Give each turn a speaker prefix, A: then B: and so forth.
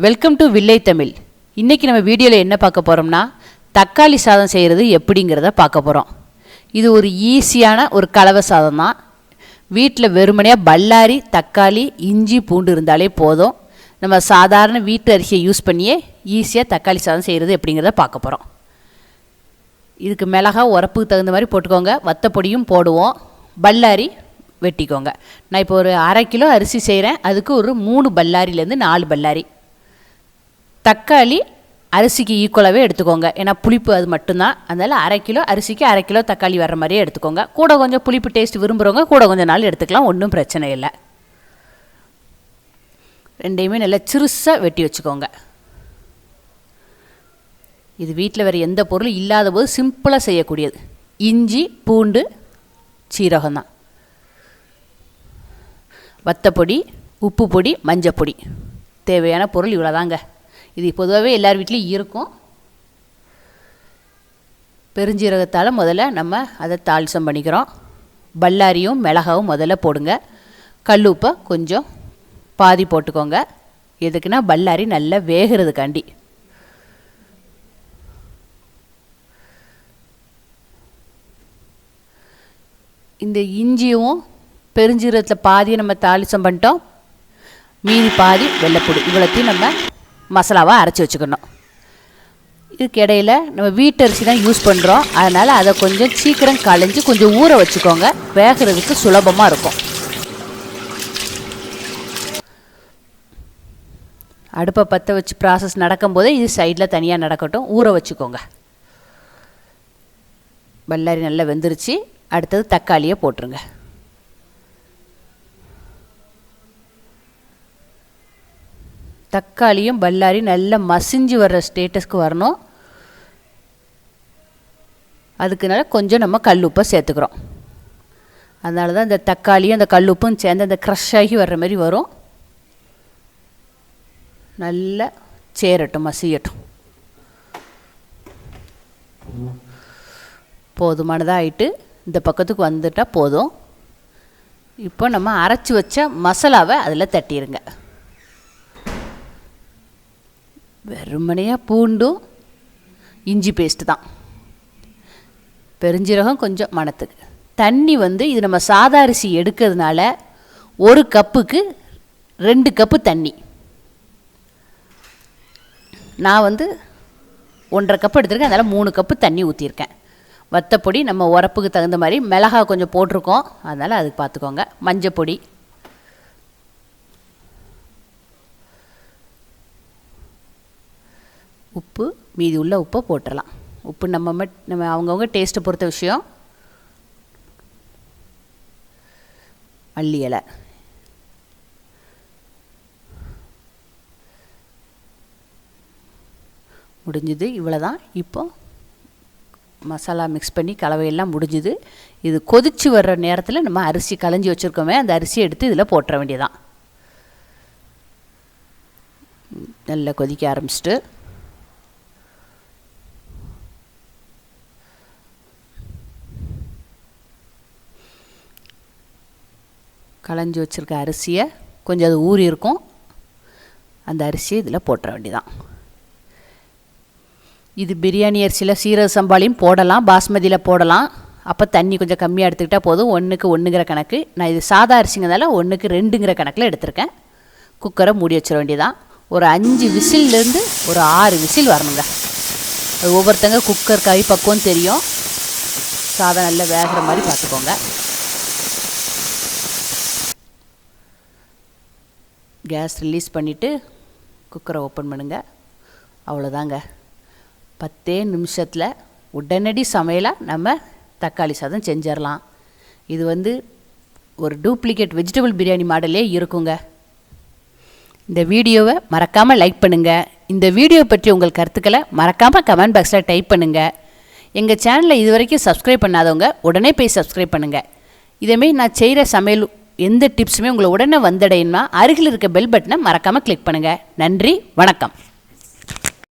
A: Welcome to village Tamil. இன்றைக்கி நம்ம வீடியோவில் என்ன பார்க்க போகிறோம்னா தக்காளி சாதம் செய்கிறது எப்படிங்கிறத பார்க்க போகிறோம். இது ஒரு ஈஸியான ஒரு கலவை சாதம் தான். வீட்டில் வெறுமனையாக பல்லாரி, தக்காளி, இஞ்சி, பூண்டு இருந்தாலே போதும். நம்ம சாதாரண வீட்டு அரிசியை யூஸ் பண்ணியே ஈஸியாக தக்காளி சாதம் செய்கிறது எப்படிங்கிறத பார்க்க போகிறோம். இதுக்கு மிளகா உரப்புக்கு தகுந்த மாதிரி போட்டுக்கோங்க. வத்தப்பொடியும் போடுவோம். பல்லாரி வெட்டிக்கோங்க. நான் இப்போ ஒரு 1/2 கிலோ அரிசி செய்கிறேன். அதுக்கு ஒரு 3 பல்லாரிலேருந்து 4 பல்லாரி. தக்காளி அரிசிக்கு ஈக்குவலாகவே எடுத்துக்கோங்க. ஏன்னா புளிப்பு அது மட்டும்தான். அதனால் 1/2 கிலோ அரிசிக்கு 1/2 கிலோ தக்காளி வர்ற மாதிரியே எடுத்துக்கோங்க. கூட கொஞ்சம் புளிப்பு டேஸ்ட் விரும்புகிறவங்க கூட கொஞ்சம் நாள் எடுத்துக்கலாம், ஒன்றும் பிரச்சனை இல்லை. ரெண்டையுமே நல்லா சிறுசாக வெட்டி வச்சுக்கோங்க. இது வீட்டில் வேறு எந்த பொருளும் இல்லாத போது சிம்பிளாக செய்யக்கூடியது. இஞ்சி, பூண்டு, சீரகம் தான். வத்தப்பொடி, உப்பு பொடி, மஞ்சப்பொடி, தேவையான பொருள் இவ்வளோதாங்க. இது பொதுவாகவே எல்லார் வீட்லேயும் இருக்கும். பெருஞ்சீரகத்தால் முதல்ல நம்ம அதை தாளிசம் பண்ணிக்கிறோம். பல்லாரியும் மிளகாவும் முதல்ல போடுங்க. கல்லுப்பை கொஞ்சம் பாதி போட்டுக்கோங்க. எதுக்குன்னா பல்லாரி நல்லா வேகிறதுக்காண்டி. இந்த இஞ்சியும் பெருஞ்சீரகத்தில் பாதியை நம்ம தாளிசம் பண்ணிட்டோம். மீதி பாதி வெள்ளைப்பொடி, இவ்வளோத்தையும் நம்ம மசாலாவாக அரைச்சி வச்சுக்கணும். இதுக்கு இடையில் நம்ம வீட்டு அரிசி தான் யூஸ் பண்ணுறோம். அதனால் அதை கொஞ்சம் சீக்கிரம் களைஞ்சி கொஞ்சம் ஊற வச்சுக்கோங்க. வேகிறதுக்கு சுலபமாக இருக்கும். அடுப்பை பற்ற வச்சு ப்ராசஸ் நடக்கும்போதே இது சைடில் தனியாக நடக்கட்டும். ஊற வச்சுக்கோங்க. பல்லாரி நல்லா வெந்துருச்சு. அடுத்தது தக்காளியை போட்டுருங்க. தக்காளியும் பல்லாரி நல்லா மசிஞ்சு வர்ற ஸ்டேட்டஸ்க்கு வரணும். அதுக்குனால கொஞ்சம் நம்ம கல்லுப்பை சேர்த்துக்கிறோம். அதனால தான் இந்த தக்காளியும் அந்த கல்லுப்பும் சேர்ந்து அந்த க்ரஷ் ஆகி வர்ற மாதிரி வரும். நல்லா சேரட்டும், மசியட்டும். போதுமானதாக ஆகிட்டு இந்த பக்கத்துக்கு வந்துட்டால் போதும். இப்போ நம்ம அரைச்சி வச்ச மசாலாவை அதில் தட்டிடுங்க. வெறுமனையாக பூண்டும் இஞ்சி பேஸ்ட்டு தான். பெருஞ்சீரகம் கொஞ்சம் மணத்துக்கு. தண்ணி இது நம்ம சாதா அரிசி எடுக்கிறதுனால 1 கப்புக்கு 2 கப்பு தண்ணி. நான் 1.5 கப்பு எடுத்துருக்கேன். அதனால் 3 கப்பு தண்ணி ஊற்றிருக்கேன். வத்தப்பொடி நம்ம உரப்புக்கு தகுந்த மாதிரி, மிளகா கொஞ்சம் போட்டிருக்கோம், அதனால் அதுக்கு பார்த்துக்கோங்க. மஞ்சப்பொடி, உப்பு, மீதி உள்ள உப்பை போட்டுடலாம். உப்பு நம்ம அவங்கவுங்க டேஸ்ட்டை பொறுத்த விஷயம். மல்லி இலை, முடிஞ்சுது. இவ்வளோ தான். இப்போ மசாலா மிக்ஸ் பண்ணி கலவையெல்லாம் முடிஞ்சுது. இது கொதித்து வர்ற நேரத்தில் நம்ம அரிசி களைஞ்சி வச்சுருக்கோமே, அந்த அரிசியை எடுத்து இதில் போட்டுற வேண்டியதான். நல்லா கொதிக்க ஆரம்பிச்சிட்டு களைஞ்சி வச்சுருக்க அரிசியை கொஞ்சம் அது ஊறி இருக்கும், அந்த அரிசியை இதில் போட்டுற வேண்டியதான். இது பிரியாணி அரிசியில் சீரக சம்பாலையும் போடலாம், பாஸ்மதியில் போடலாம். அப்போ தண்ணி கொஞ்சம் கம்மியாக எடுத்துக்கிட்டால் போதும். 1க்கு 1ங்கிற கணக்கு. நான் இது சாதா அரிசிங்கிறதால 1க்கு 2ங்கிற கணக்கில் எடுத்திருக்கேன். குக்கரை மூடி வச்சிட வேண்டியதான். ஒரு 5 விசில்லேருந்து ஒரு 6 விசில் வரணுங்க. அது ஒவ்வொருத்தங்க குக்கர் கை பக்குவம் தெரியும். சாதம் நல்லா வேகிற மாதிரி பார்த்துக்கோங்க. கேஸ் ரிலீஸ் பண்ணிவிட்டு குக்கரை ஓப்பன் பண்ணுங்கள். அவ்வளோதாங்க. 10 நிமிஷத்தில் உடனடி சமையலாக நம்ம தக்காளி சாதம் செஞ்சிடலாம். இது ஒரு டூப்ளிகேட் வெஜிடபிள் பிரியாணி மாடலே இருக்குங்க. இந்த வீடியோவை மறக்காமல் லைக் பண்ணுங்கள். இந்த வீடியோ பற்றி உங்கள் கருத்துக்களை மறக்காமல் கமெண்ட் பாக்ஸில் டைப் பண்ணுங்கள். எங்கள் சேனலை இது வரைக்கும் சப்ஸ்கிரைப் பண்ணாதவங்க உடனே போய் சப்ஸ்கிரைப் பண்ணுங்கள். இதேமாரி நான் செய்கிற சமையல் எந்த டிப்ஸுமே உங்களை உடனே வந்தடையும்னா அருகில் இருக்க பெல் பட்டனை மறக்காமல் கிளிக் பண்ணுங்கள். நன்றி, வணக்கம்.